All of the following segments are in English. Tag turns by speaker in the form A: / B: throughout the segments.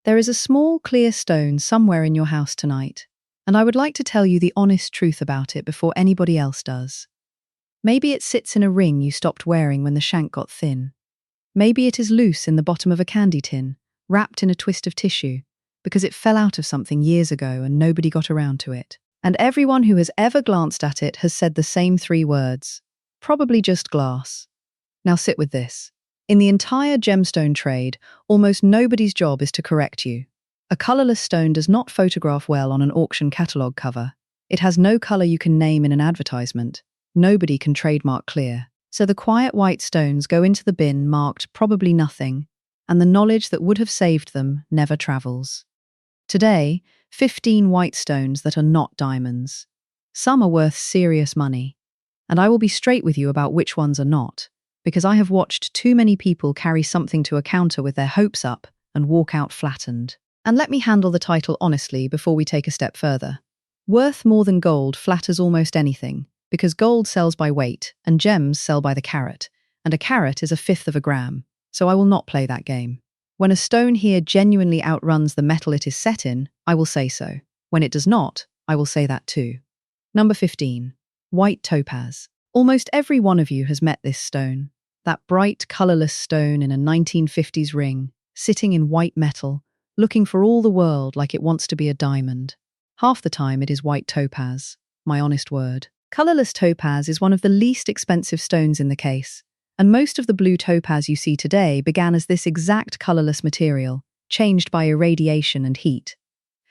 A: There is a small, clear stone somewhere in your house tonight, and I would like to tell you the honest truth about it before anybody else does. Maybe it sits in a ring you stopped wearing when the shank got thin. Maybe it is loose in the bottom of a candy tin, wrapped in a twist of tissue, because it fell out of something years ago and nobody got around to it. And everyone who has ever glanced at it has said the same 3 words. Probably just glass. Now sit with this. In the entire gemstone trade, almost nobody's job is to correct you. A colourless stone does not photograph well on an auction catalogue cover. It has no colour you can name in an advertisement. Nobody can trademark clear. So the quiet white stones go into the bin marked probably nothing, and the knowledge that would have saved them never travels. Today, 15 white stones that are not diamonds. Some are worth serious money. And I will be straight with you about which ones are not, because I have watched too many people carry something to a counter with their hopes up and walk out flattened. And let me handle the title honestly before we take a step further. Worth more than gold flatters almost anything, because gold sells by weight and gems sell by the carat, and a carat is 1/5 of a gram, so I will not play that game. When a stone here genuinely outruns the metal it is set in, I will say so. When it does not, I will say that too. Number 15. White topaz. Almost every one of you has met this stone. That bright, colourless stone in a 1950s ring, sitting in white metal, looking for all the world like it wants to be a diamond. Half the time it is white topaz, my honest word. Colourless topaz is one of the least expensive stones in the case, and most of the blue topaz you see today began as this exact colourless material, changed by irradiation and heat.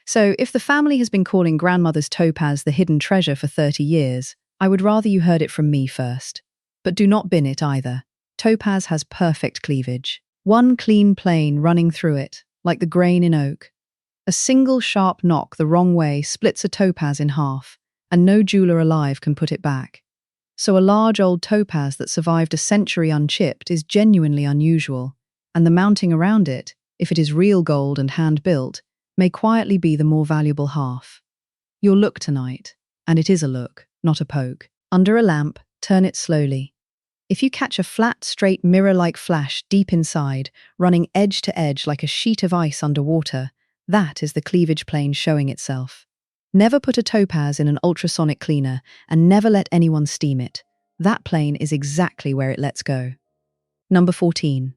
A: So, if the family has been calling grandmother's topaz the hidden treasure for 30 years, I would rather you heard it from me first. But do not bin it either. Topaz has perfect cleavage. One clean plane running through it, like the grain in oak. A single sharp knock the wrong way splits a topaz in half, and no jeweler alive can put it back. So a large old topaz that survived a century unchipped is genuinely unusual, and the mounting around it, if it is real gold and hand-built, may quietly be the more valuable half. Your look tonight, and it is a look, not a poke. Under a lamp, turn it slowly. If you catch a flat, straight mirror-like flash deep inside, running edge to edge like a sheet of ice underwater, that is the cleavage plane showing itself. Never put a topaz in an ultrasonic cleaner, and never let anyone steam it. That plane is exactly where it lets go. Number 14.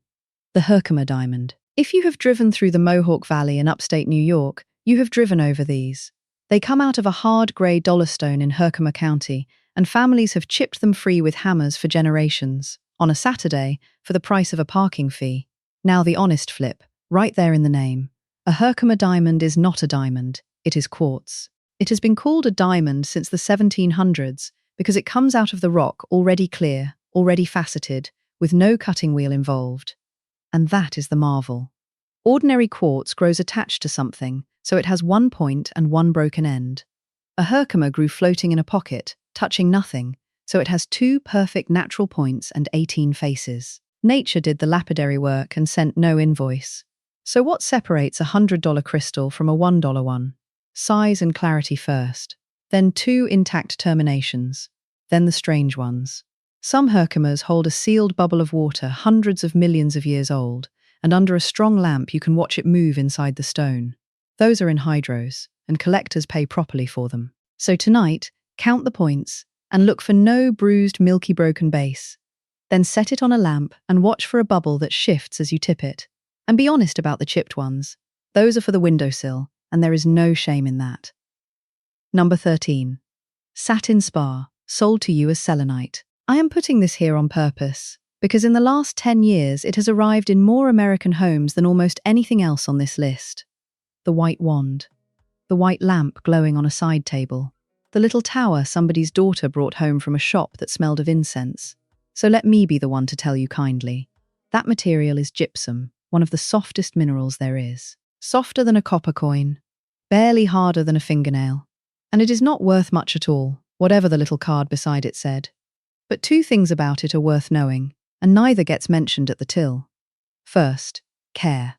A: The Herkimer diamond. If you have driven through the Mohawk Valley in upstate New York, you have driven over these. They come out of a hard grey dollarstone in Herkimer County, and families have chipped them free with hammers for generations, on a Saturday, for the price of a parking fee. Now the honest flip, right there in the name. A Herkimer diamond is not a diamond, it is quartz. It has been called a diamond since the 1700s because it comes out of the rock already clear, already faceted, with no cutting wheel involved. And that is the marvel. Ordinary quartz grows attached to something, so it has one point and one broken end. A Herkimer grew floating in a pocket, touching nothing, so it has 2 perfect natural points and 18 faces. Nature did the lapidary work and sent no invoice. So what separates a $100 crystal from a $1 one? Size and clarity first, then 2 intact terminations, then the strange ones. Some Herkimers hold a sealed bubble of water hundreds of millions of years old, and under a strong lamp you can watch it move inside the stone. Those are in hydros, and collectors pay properly for them. So tonight, count the points, and look for no bruised, milky broken base. Then set it on a lamp and watch for a bubble that shifts as you tip it. And be honest about the chipped ones. Those are for the windowsill, and there is no shame in that. Number 13. Satin spar, sold to you as selenite. I am putting this here on purpose, because in the last 10 years it has arrived in more American homes than almost anything else on this list. The white wand. The white lamp glowing on a side table. The little tower somebody's daughter brought home from a shop that smelled of incense. So let me be the one to tell you kindly. That material is gypsum, one of the softest minerals there is. Softer than a copper coin, barely harder than a fingernail. And it is not worth much at all, whatever the little card beside it said. But 2 things about it are worth knowing, and neither gets mentioned at the till. First, care.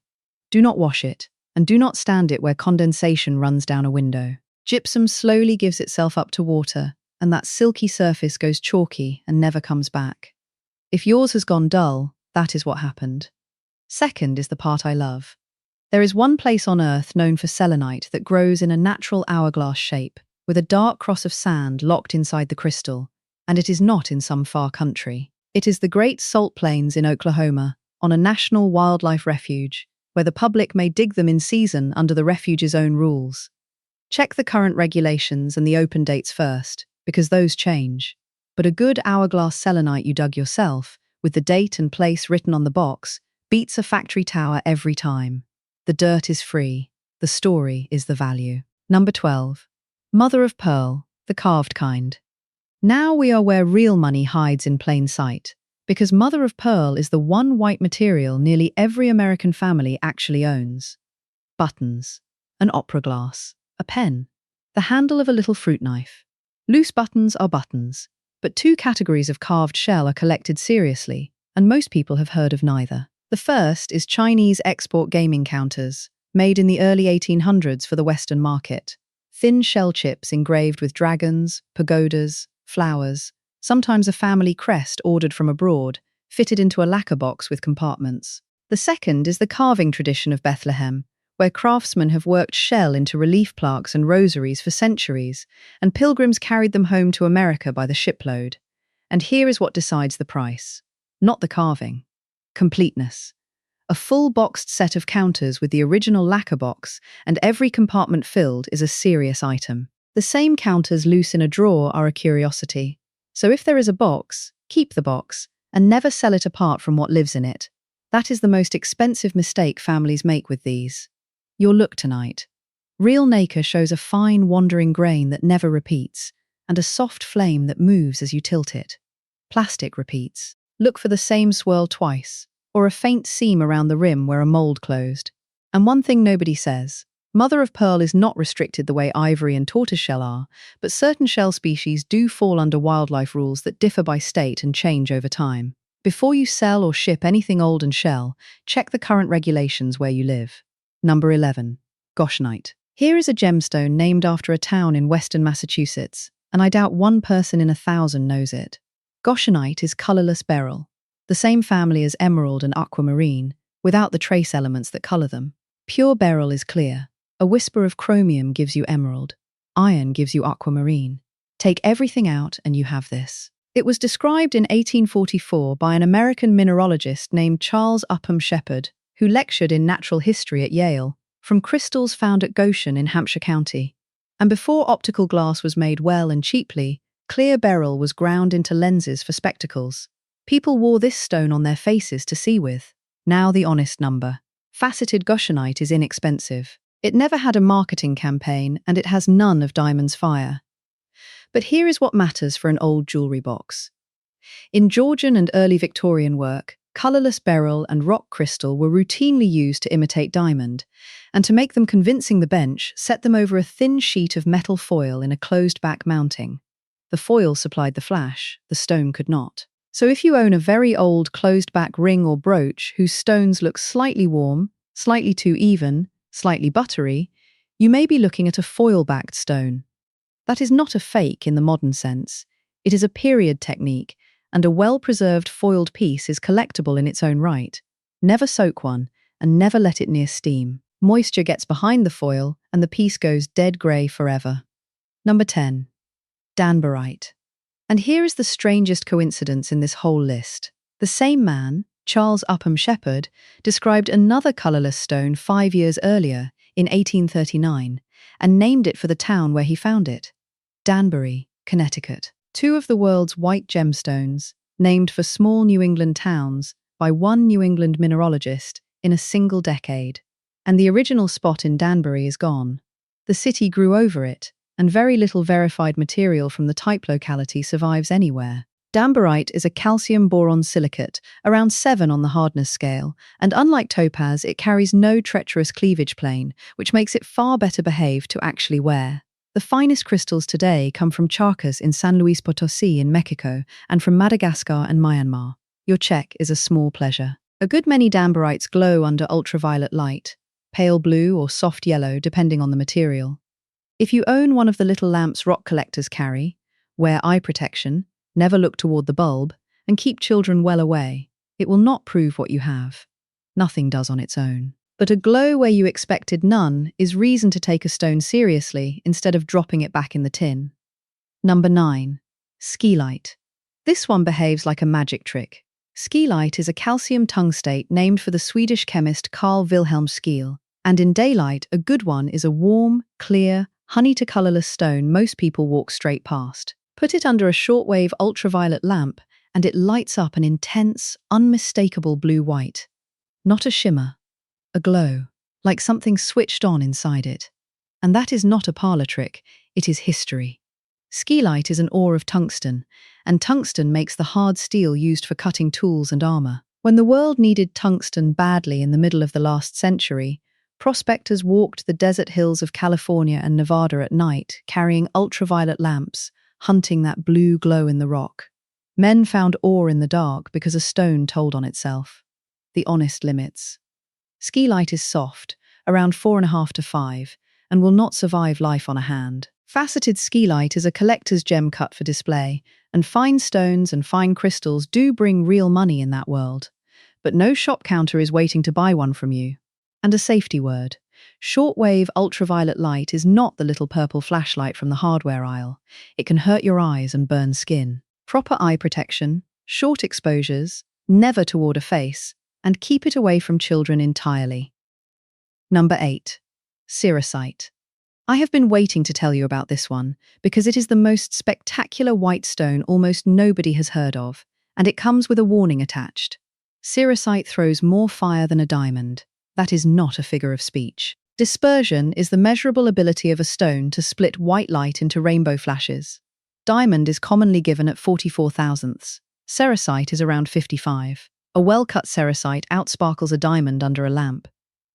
A: Do not wash it, and do not stand it where condensation runs down a window. Gypsum slowly gives itself up to water, and that silky surface goes chalky and never comes back. If yours has gone dull, that is what happened. Second is the part I love. There is one place on Earth known for selenite that grows in a natural hourglass shape, with a dark cross of sand locked inside the crystal, and it is not in some far country. It is the Great Salt Plains in Oklahoma, on a national wildlife refuge, where the public may dig them in season under the refuge's own rules. Check the current regulations and the open dates first, because those change. But a good hourglass selenite you dug yourself, with the date and place written on the box, beats a factory tower every time. The dirt is free. The story is the value. Number 12. Mother of pearl, the carved kind. Now we are where real money hides in plain sight, because mother of pearl is the one white material nearly every American family actually owns. Buttons, an opera glass, a pen, the handle of a little fruit knife. Loose buttons are buttons, but two categories of carved shell are collected seriously, and most people have heard of neither. The first is Chinese export gaming counters, made in the early 1800s for the Western market. Thin shell chips engraved with dragons, pagodas, flowers, sometimes a family crest ordered from abroad, fitted into a lacquer box with compartments. The second is the carving tradition of Bethlehem, where craftsmen have worked shell into relief plaques and rosaries for centuries, and pilgrims carried them home to America by the shipload. And here is what decides the price. Not the carving. Completeness. A full boxed set of counters with the original lacquer box and every compartment filled is a serious item. The same counters loose in a drawer are a curiosity. So if there is a box, keep the box, and never sell it apart from what lives in it. That is the most expensive mistake families make with these. Your look tonight. Real nacre shows a fine wandering grain that never repeats, and a soft flame that moves as you tilt it. Plastic repeats. Look for the same swirl twice, or a faint seam around the rim where a mold closed. And one thing nobody says, mother of pearl is not restricted the way ivory and tortoiseshell are, but certain shell species do fall under wildlife rules that differ by state and change over time. Before you sell or ship anything old and shell, check the current regulations where you live. Number 11. Goshenite. Here is a gemstone named after a town in western Massachusetts, and I doubt 1 person in 1,000 knows it. Goshenite is colourless beryl, the same family as emerald and aquamarine, without the trace elements that colour them. Pure beryl is clear. A whisper of chromium gives you emerald. Iron gives you aquamarine. Take everything out and you have this. It was described in 1844 by an American mineralogist named Charles Upham Shepard, who lectured in natural history at Yale, from crystals found at Goshen in Hampshire County. And before optical glass was made well and cheaply, clear beryl was ground into lenses for spectacles. People wore this stone on their faces to see with. Now the honest number. Faceted Goshenite is inexpensive. It never had a marketing campaign, and it has none of diamond's fire. But here is what matters for an old jewellery box. In Georgian and early Victorian work, colourless beryl and rock crystal were routinely used to imitate diamond, and to make them convincing the bench, set them over a thin sheet of metal foil in a closed-back mounting. The foil supplied the flash, the stone could not. So if you own a very old closed-back ring or brooch whose stones look slightly warm, slightly too even, slightly buttery, you may be looking at a foil-backed stone. That is not a fake in the modern sense. It is a period technique, and a well-preserved foiled piece is collectible in its own right. Never soak one, and never let it near steam. Moisture gets behind the foil, and the piece goes dead grey forever. Number 10. Danburite. And here is the strangest coincidence in this whole list. The same man, Charles Upham Shepard, described another colourless stone 5 years earlier, in 1839, and named it for the town where he found it. Danbury, Connecticut. 2 of the world's white gemstones, named for small New England towns by one New England mineralogist in a single decade. And the original spot in Danbury is gone. The city grew over it, and very little verified material from the type locality survives anywhere. Danburite is a calcium-boron silicate, around 7 on the hardness scale, and unlike topaz, it carries no treacherous cleavage plane, which makes it far better behaved to actually wear. The finest crystals today come from Charcas in San Luis Potosí in Mexico, and from Madagascar and Myanmar. Your check is a small pleasure. A good many Danburites glow under ultraviolet light, pale blue or soft yellow depending on the material. If you own one of the little lamps rock collectors carry, wear eye protection, never look toward the bulb, and keep children well away. It will not prove what you have. Nothing does on its own. But a glow where you expected none is reason to take a stone seriously instead of dropping it back in the tin. Number 9. Scheelite. This one behaves like a magic trick. Scheelite is a calcium tungstate named for the Swedish chemist Carl Wilhelm Scheele, and in daylight, a good one is a warm, clear, honey-to-colourless stone most people walk straight past. Put it under a shortwave ultraviolet lamp, and it lights up an intense, unmistakable blue-white. Not a shimmer, a glow, like something switched on inside it. And that is not a parlour trick, it is history. Scheelite is an ore of tungsten, and tungsten makes the hard steel used for cutting tools and armour. When the world needed tungsten badly in the middle of the last century, prospectors walked the desert hills of California and Nevada at night, carrying ultraviolet lamps, hunting that blue glow in the rock. Men found ore in the dark because a stone told on itself. The honest limits. Scheelite is soft, around 4.5 to 5, and will not survive life on a hand. Faceted scheelite is a collector's gem cut for display, and fine stones and fine crystals do bring real money in that world. But no shop counter is waiting to buy one from you. And a safety word. Shortwave ultraviolet light is not the little purple flashlight from the hardware aisle. It can hurt your eyes and burn skin. Proper eye protection, short exposures, never toward a face, and keep it away from children entirely. Number 8. Cerussite. I have been waiting to tell you about this one because it is the most spectacular white stone almost nobody has heard of, and it comes with a warning attached. Cerussite throws more fire than a diamond. That is not a figure of speech. Dispersion is the measurable ability of a stone to split white light into rainbow flashes. Diamond is commonly given at 44 thousandths. Cerussite is around 55. A well-cut cerussite outsparkles a diamond under a lamp.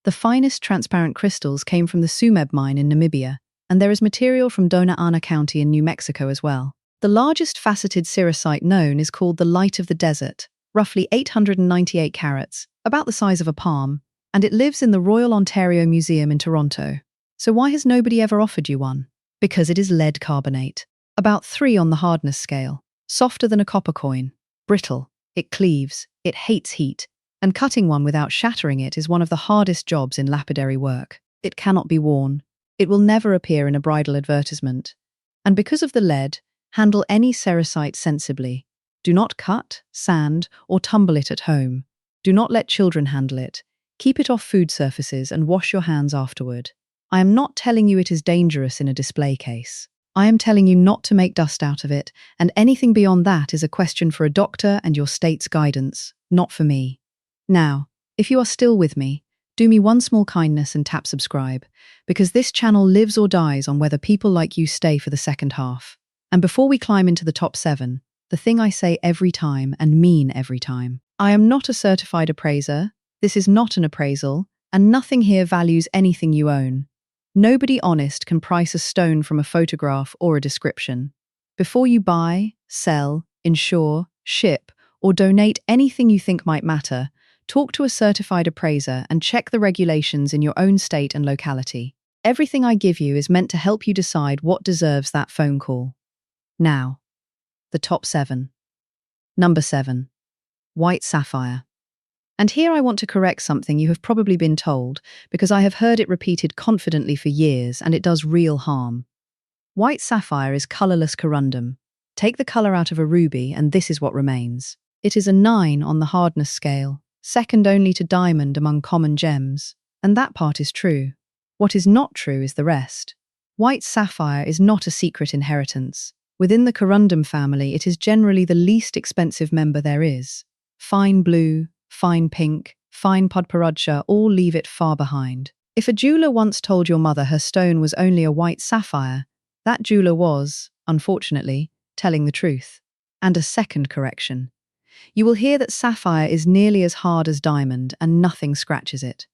A: The finest transparent crystals came from the Tsumeb mine in Namibia, and there is material from Dona Ana County in New Mexico as well. The largest faceted cerussite known is called the Light of the Desert, roughly 898 carats, about the size of a palm, and it lives in the Royal Ontario Museum in Toronto. So why has nobody ever offered you one? Because it is lead carbonate, about 3 on the hardness scale, softer than a copper coin, brittle, it cleaves, it hates heat, and cutting one without shattering it is one of the hardest jobs in lapidary work. It cannot be worn. It will never appear in a bridal advertisement. And because of the lead, handle any cerussite sensibly. Do not cut, sand, or tumble it at home. Do not let children handle it. Keep it off food surfaces and wash your hands afterward. I am not telling you it is dangerous in a display case. I am telling you not to make dust out of it, and anything beyond that is a question for a doctor and your state's guidance, not for me. Now, if you are still with me, do me one small kindness and tap subscribe, because this channel lives or dies on whether people like you stay for the second half. And before we climb into the top 7, the thing I say every time and mean every time. I am not a certified appraiser, this is not an appraisal, and nothing here values anything you own. Nobody honest can price a stone from a photograph or a description. Before you buy, sell, insure, ship, or donate anything you think might matter, talk to a certified appraiser and check the regulations in your own state and locality. Everything I give you is meant to help you decide what deserves that phone call. Now, the top 7. Number 7. White sapphire. And here I want to correct something you have probably been told, because I have heard it repeated confidently for years and it does real harm. White sapphire is colourless corundum. Take the colour out of a ruby and this is what remains. It is a 9 on the hardness scale, second only to diamond among common gems. And that part is true. What is not true is the rest. White sapphire is not a secret inheritance. Within the corundum family, it is generally the least expensive member there is. Fine blue, fine pink, fine podporodcha all leave it far behind. If a jeweller once told your mother her stone was only a white sapphire, that jeweller was, unfortunately, telling the truth. And a second correction. You will hear that sapphire is nearly as hard as diamond and nothing scratches it.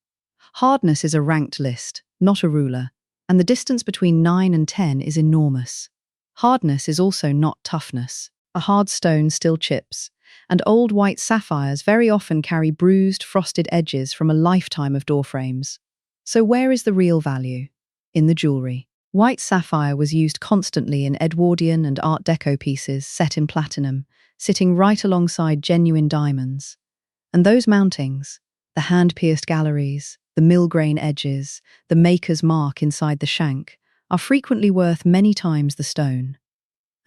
A: Hardness is a ranked list, not a ruler, and the distance between 9 and 10 is enormous. Hardness is also not toughness. A hard stone still chips, and old white sapphires very often carry bruised, frosted edges from a lifetime of door frames. So where is the real value? In the jewellery. White sapphire was used constantly in Edwardian and Art Deco pieces set in platinum, sitting right alongside genuine diamonds. And those mountings, the hand-pierced galleries, the mill-grain edges, the maker's mark inside the shank, are frequently worth many times the stone.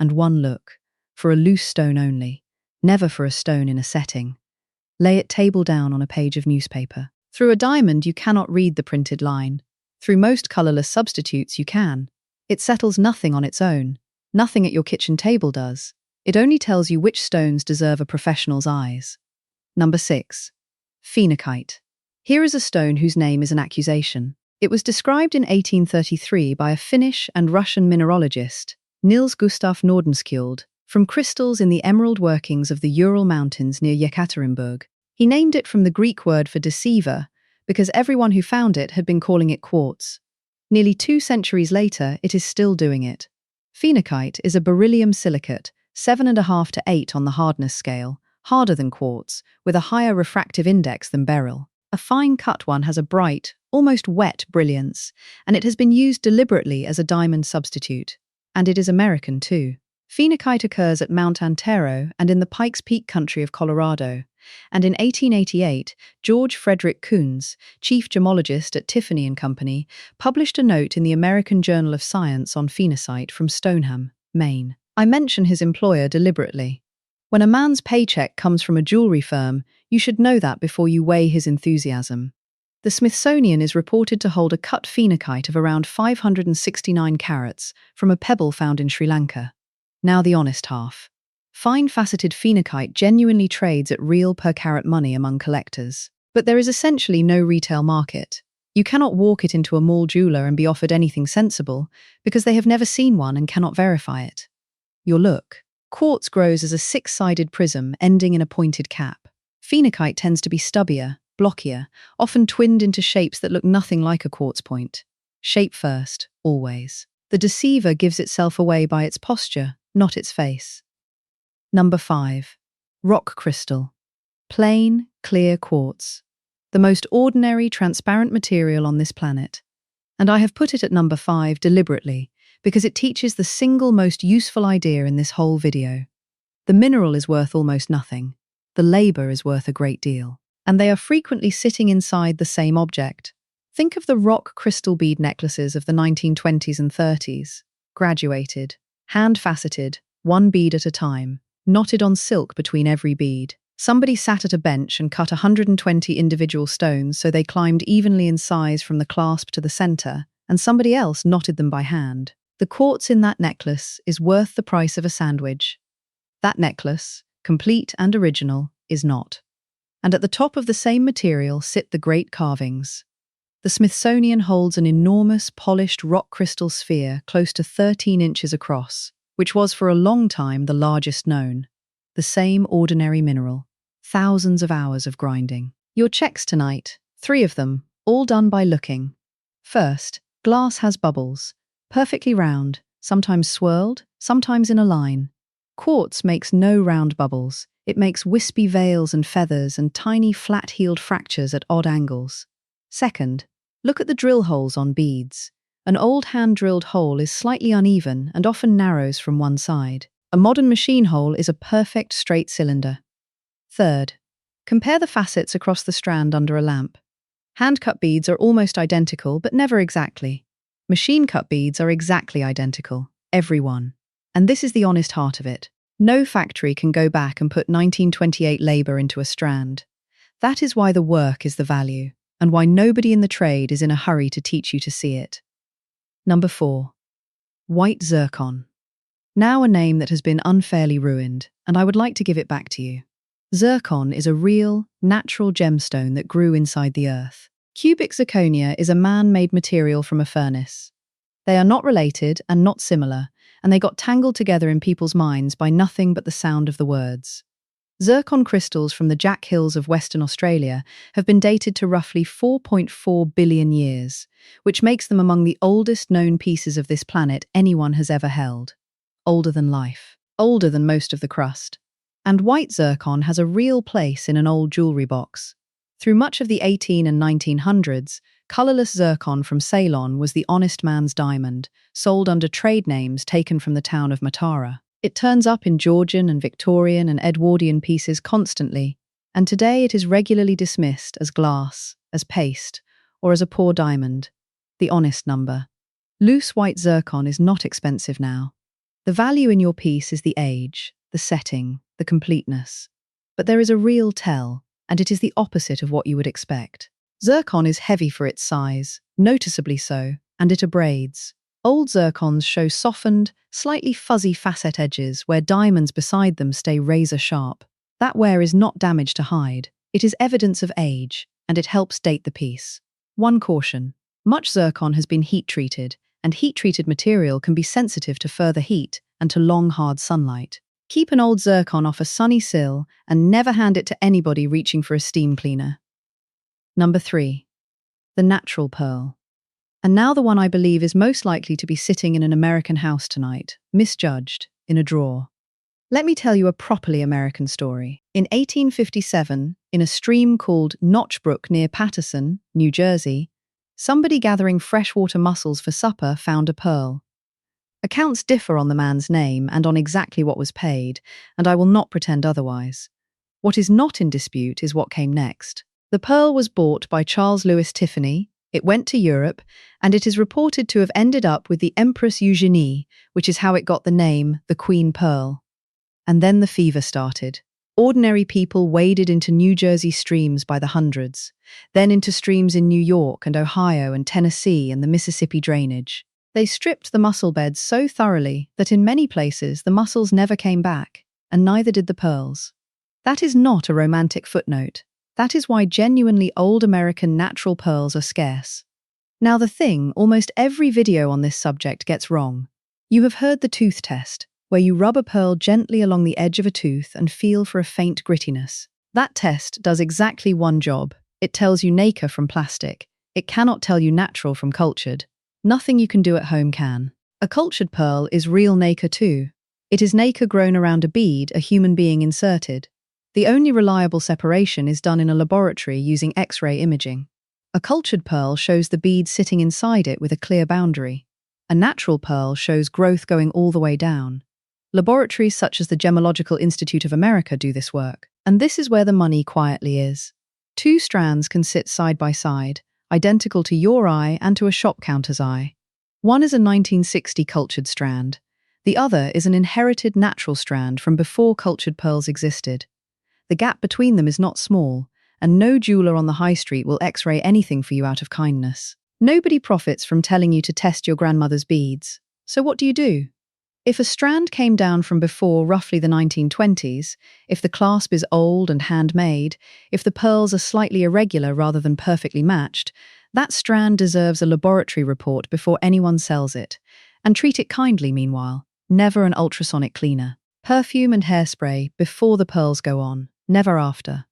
A: And one look, for a loose stone only, never for a stone in a setting. Lay it table down on a page of newspaper. Through a diamond you cannot read the printed line. Through most colourless substitutes you can. It settles nothing on its own. Nothing at your kitchen table does. It only tells you which stones deserve a professional's eyes. Number 6. Phenakite. Here is a stone whose name is an accusation. It was described in 1833 by a Finnish and Russian mineralogist, Niels Gustaf Nordenskjöld, from crystals in the emerald workings of the Ural Mountains near Yekaterinburg. He named it from the Greek word for deceiver, because everyone who found it had been calling it quartz. Nearly 2 centuries later, it is still doing it. Phenakite is a beryllium silicate, 7.5 to 8 on the hardness scale, harder than quartz, with a higher refractive index than beryl. A fine-cut one has a bright, almost wet brilliance, and it has been used deliberately as a diamond substitute. And it is American too. Phenakite occurs at Mount Antero and in the Pikes Peak country of Colorado. And in 1888, George Frederick Kunz, chief gemologist at Tiffany & Company, published a note in the American Journal of Science on phenacite from Stoneham, Maine. I mention his employer deliberately. When a man's paycheck comes from a jewelry firm, you should know that before you weigh his enthusiasm. The Smithsonian is reported to hold a cut phenakite of around 569 carats from a pebble found in Sri Lanka. Now the honest half. Fine faceted phenakite genuinely trades at real per carat money among collectors. But there is essentially no retail market. You cannot walk it into a mall jeweler and be offered anything sensible, because they have never seen one and cannot verify it. Your look. Quartz grows as a 6-sided prism ending in a pointed cap. Phenakite tends to be stubbier, blockier, often twinned into shapes that look nothing like a quartz point. Shape first, always. The deceiver gives itself away by its posture, not its face. Number 5. Rock crystal. Plain, clear quartz. The most ordinary, transparent material on this planet. And I have put it at number 5 deliberately, because it teaches the single most useful idea in this whole video. The mineral is worth almost nothing. The labour is worth a great deal. And they are frequently sitting inside the same object. Think of the rock crystal bead necklaces of the 1920s and 30s. Graduated, hand-faceted, one bead at a time, knotted on silk between every bead. Somebody sat at a bench and cut 120 individual stones so they climbed evenly in size from the clasp to the centre, and somebody else knotted them by hand. The quartz in that necklace is worth the price of a sandwich. That necklace, complete and original, is not. And at the top of the same material sit the great carvings. The Smithsonian holds an enormous polished rock crystal sphere close to 13 inches across, which was for a long time the largest known. The same ordinary mineral. Thousands of hours of grinding. Your checks tonight, 3 of them, all done by looking. First, glass has bubbles. Perfectly round, sometimes swirled, sometimes in a line. Quartz makes no round bubbles. It makes wispy veils and feathers and tiny flat-heeled fractures at odd angles. Second, look at the drill holes on beads. An old hand-drilled hole is slightly uneven and often narrows from one side. A modern machine hole is a perfect straight cylinder. Third, compare the facets across the strand under a lamp. Hand-cut beads are almost identical, but never exactly. Machine-cut beads are exactly identical, every one. And this is the honest heart of it. No factory can go back and put 1928 labour into a strand. That is why the work is the value, and why nobody in the trade is in a hurry to teach you to see it. Number 4. White zircon. Now a name that has been unfairly ruined, and I would like to give it back to you. Zircon is a real, natural gemstone that grew inside the earth. Cubic zirconia is a man-made material from a furnace. They are not related and not similar, and they got tangled together in people's minds by nothing but the sound of the words. Zircon crystals from the Jack Hills of Western Australia have been dated to roughly 4.4 billion years, which makes them among the oldest known pieces of this planet anyone has ever held. Older than life, older than most of the crust. And white zircon has a real place in an old jewellery box. Through much of the 1800s and 1900s, colourless zircon from Ceylon was the honest man's diamond, sold under trade names taken from the town of Matara. It turns up in Georgian and Victorian and Edwardian pieces constantly, and today it is regularly dismissed as glass, as paste, or as a poor diamond, the honest number. Loose white zircon is not expensive now. The value in your piece is the age, the setting, the completeness. But there is a real tell, and it is the opposite of what you would expect. Zircon is heavy for its size, noticeably so, and it abrades. Old zircons show softened, slightly fuzzy facet edges where diamonds beside them stay razor sharp. That wear is not damage to hide. It is evidence of age, and it helps date the piece. One caution: much zircon has been heat-treated, and heat-treated material can be sensitive to further heat and to long, hard sunlight. Keep an old zircon off a sunny sill and never hand it to anybody reaching for a steam cleaner. Number 3. The natural pearl. And now the one I believe is most likely to be sitting in an American house tonight, misjudged, in a drawer. Let me tell you a properly American story. In 1857, in a stream called Notch Brook near Paterson, New Jersey, somebody gathering freshwater mussels for supper found a pearl. Accounts differ on the man's name and on exactly what was paid, and I will not pretend otherwise. What is not in dispute is what came next. The pearl was bought by Charles Louis Tiffany, it went to Europe, and it is reported to have ended up with the Empress Eugenie, which is how it got the name, the Queen Pearl. And then the fever started. Ordinary people waded into New Jersey streams by the hundreds, then into streams in New York and Ohio and Tennessee and the Mississippi drainage. They stripped the mussel beds so thoroughly that in many places the mussels never came back, and neither did the pearls. That is not a romantic footnote. That is why genuinely old American natural pearls are scarce. Now the thing almost every video on this subject gets wrong. You have heard the tooth test, where you rub a pearl gently along the edge of a tooth and feel for a faint grittiness. That test does exactly one job. It tells you nacre from plastic. It cannot tell you natural from cultured. Nothing you can do at home can. A cultured pearl is real nacre too. It is nacre grown around a bead a human being inserted. The only reliable separation is done in a laboratory using X-ray imaging. A cultured pearl shows the bead sitting inside it with a clear boundary. A natural pearl shows growth going all the way down. Laboratories such as the Gemological Institute of America do this work, and this is where the money quietly is. Two strands can sit side by side, identical to your eye and to a shop counter's eye. One is a 1960 cultured strand. The other is an inherited natural strand from before cultured pearls existed. The gap between them is not small, and no jeweler on the high street will X-ray anything for you out of kindness. Nobody profits from telling you to test your grandmother's beads. So what do? If a strand came down from before roughly the 1920s, if the clasp is old and handmade, if the pearls are slightly irregular rather than perfectly matched, that strand deserves a laboratory report before anyone sells it. And treat it kindly meanwhile, never an ultrasonic cleaner. Perfume and hairspray before the pearls go on, never after.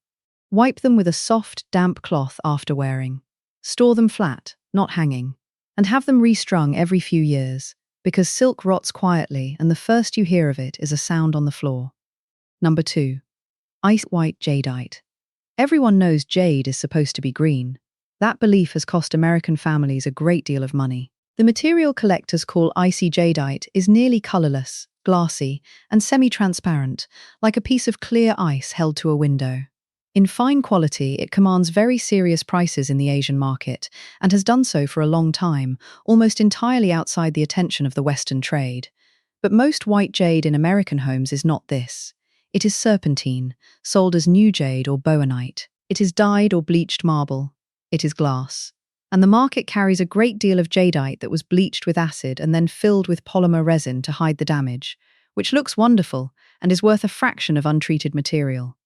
A: Wipe them with a soft, damp cloth after wearing. Store them flat, not hanging. And have them restrung every few years, because silk rots quietly and the first you hear of it is a sound on the floor. Number 2. Ice white jadeite. Everyone knows jade is supposed to be green. That belief has cost American families a great deal of money. The material collectors call icy jadeite is nearly colourless, glassy, and semi-transparent, like a piece of clear ice held to a window. In fine quality, it commands very serious prices in the Asian market, and has done so for a long time, almost entirely outside the attention of the Western trade. But most white jade in American homes is not this. It is serpentine, sold as new jade or bowenite. It is dyed or bleached marble. It is glass. And the market carries a great deal of jadeite that was bleached with acid and then filled with polymer resin to hide the damage, which looks wonderful and is worth a fraction of untreated material.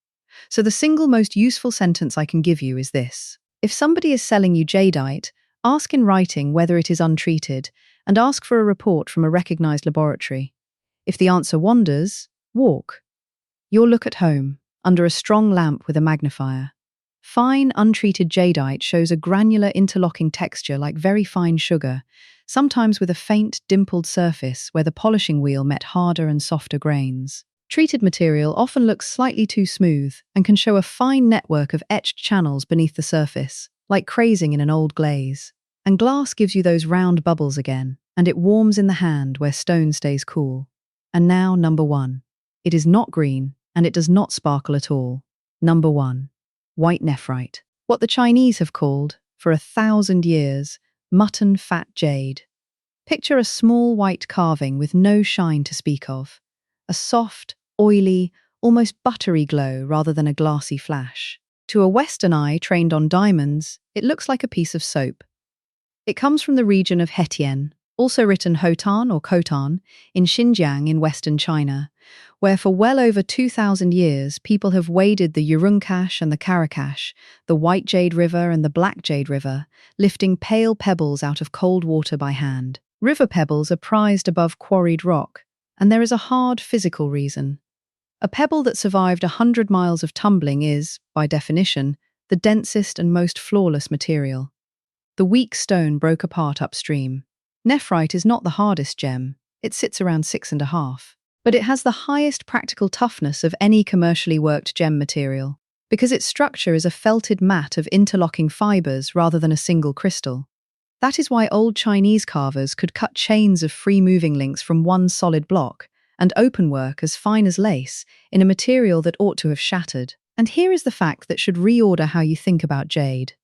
A: So the single most useful sentence I can give you is this. If somebody is selling you jadeite, ask in writing whether it is untreated and ask for a report from a recognized laboratory. If the answer wanders, walk. You'll look at home, under a strong lamp with a magnifier. Fine, untreated jadeite shows a granular interlocking texture like very fine sugar, sometimes with a faint, dimpled surface where the polishing wheel met harder and softer grains. Treated material often looks slightly too smooth and can show a fine network of etched channels beneath the surface, like crazing in an old glaze. And glass gives you those round bubbles again, and it warms in the hand where stone stays cool. And now, number 1. It is not green, and it does not sparkle at all. Number 1. White nephrite. What the Chinese have called for 1,000 years, mutton fat jade. Picture a small white carving with no shine to speak of. A soft, oily, almost buttery glow rather than a glassy flash. To a Western eye trained on diamonds, it looks like a piece of soap. It comes from the region of Hetian, also written Hotan or Khotan, in Xinjiang in western China, where for well over 2,000 years people have waded the Urunkash and the Karakash, the White Jade River and the Black Jade River, lifting pale pebbles out of cold water by hand. River pebbles are prized above quarried rock, and there is a hard physical reason. A pebble that survived 100 miles of tumbling is, by definition, the densest and most flawless material. The weak stone broke apart upstream. Nephrite is not the hardest gem, it sits around 6.5, but it has the highest practical toughness of any commercially worked gem material, because its structure is a felted mat of interlocking fibers rather than a single crystal. That is why old Chinese carvers could cut chains of free-moving links from one solid block and open work as fine as lace in a material that ought to have shattered. And here is the fact that should reorder how you think about jade.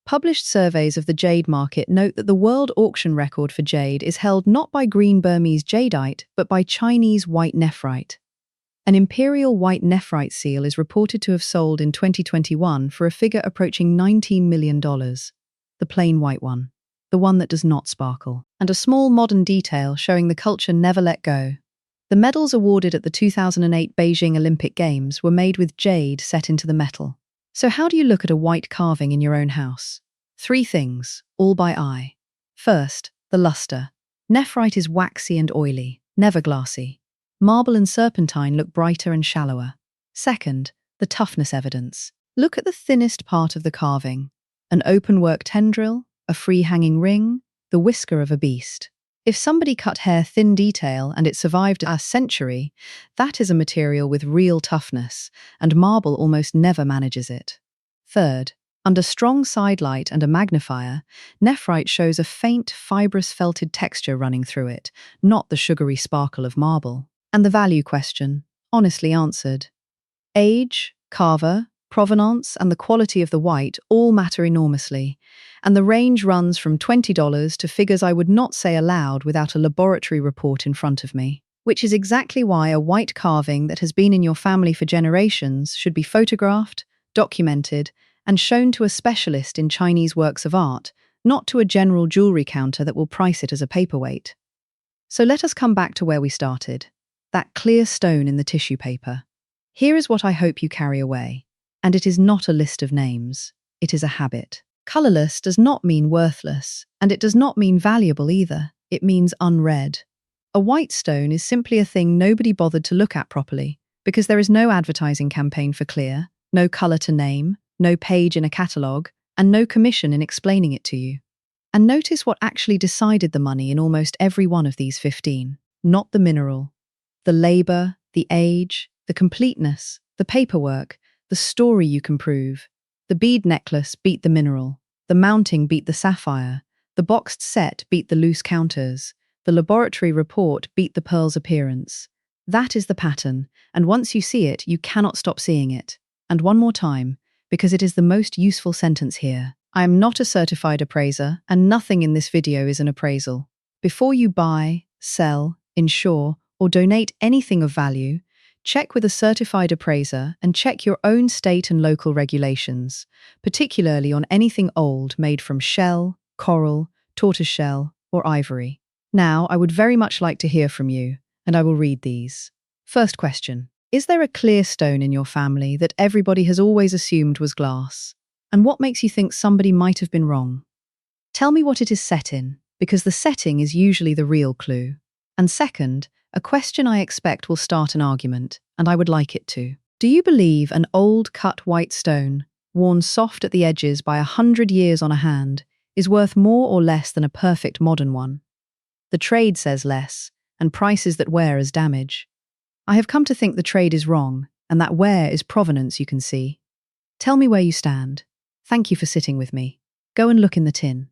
A: Published surveys of the jade market note that the world auction record for jade is held not by green Burmese jadeite, but by Chinese white nephrite. An imperial white nephrite seal is reported to have sold in 2021 for a figure approaching $19 million. The plain white one. The one that does not sparkle. And a small modern detail showing the culture never let go. The medals awarded at the 2008 Beijing Olympic Games were made with jade set into the metal. So how do you look at a white carving in your own house? 3 things, all by eye. First, the luster. Nephrite is waxy and oily, never glassy. Marble and serpentine look brighter and shallower. Second, the toughness evidence. Look at the thinnest part of the carving. An open-work tendril, a free-hanging ring, the whisker of a beast. If somebody cut hair thin detail and it survived a century, that is a material with real toughness, and marble almost never manages it. Third, under strong sidelight and a magnifier, nephrite shows a faint, fibrous felted texture running through it, not the sugary sparkle of marble. And the value question, honestly answered. Age, carver, provenance, and the quality of the white all matter enormously, and the range runs from $20 to figures I would not say aloud without a laboratory report in front of me. Which is exactly why a white carving that has been in your family for generations should be photographed, documented, and shown to a specialist in Chinese works of art, not to a general jewelry counter that will price it as a paperweight. So let us come back to where we started, that clear stone in the tissue paper. Here is what I hope you carry away. And it is not a list of names, it is a habit. Colourless does not mean worthless, and it does not mean valuable either, it means unread. A white stone is simply a thing nobody bothered to look at properly, because there is no advertising campaign for clear, no colour to name, no page in a catalogue, and no commission in explaining it to you. And notice what actually decided the money in almost every one of these 15. Not the mineral. The labour, the age, the completeness, the paperwork, the story you can prove. The bead necklace beat the mineral. The mounting beat the sapphire. The boxed set beat the loose counters. The laboratory report beat the pearl's appearance. That is the pattern, and once you see it, you cannot stop seeing it. And one more time, because it is the most useful sentence here. I am not a certified appraiser, and nothing in this video is an appraisal. Before you buy, sell, insure, or donate anything of value, check with a certified appraiser and check your own state and local regulations, particularly on anything old made from shell, coral, tortoiseshell, or ivory. Now, I would very much like to hear from you, and I will read these. First question. Is there a clear stone in your family that everybody has always assumed was glass? And what makes you think somebody might have been wrong? Tell me what it is set in, because the setting is usually the real clue. And second, a question I expect will start an argument, and I would like it to. Do you believe an old cut white stone, worn soft at the edges by 100 years on a hand, is worth more or less than a perfect modern one? The trade says less, and prices that wear as damage. I have come to think the trade is wrong, and that wear is provenance, you can see. Tell me where you stand. Thank you for sitting with me. Go and look in the tin.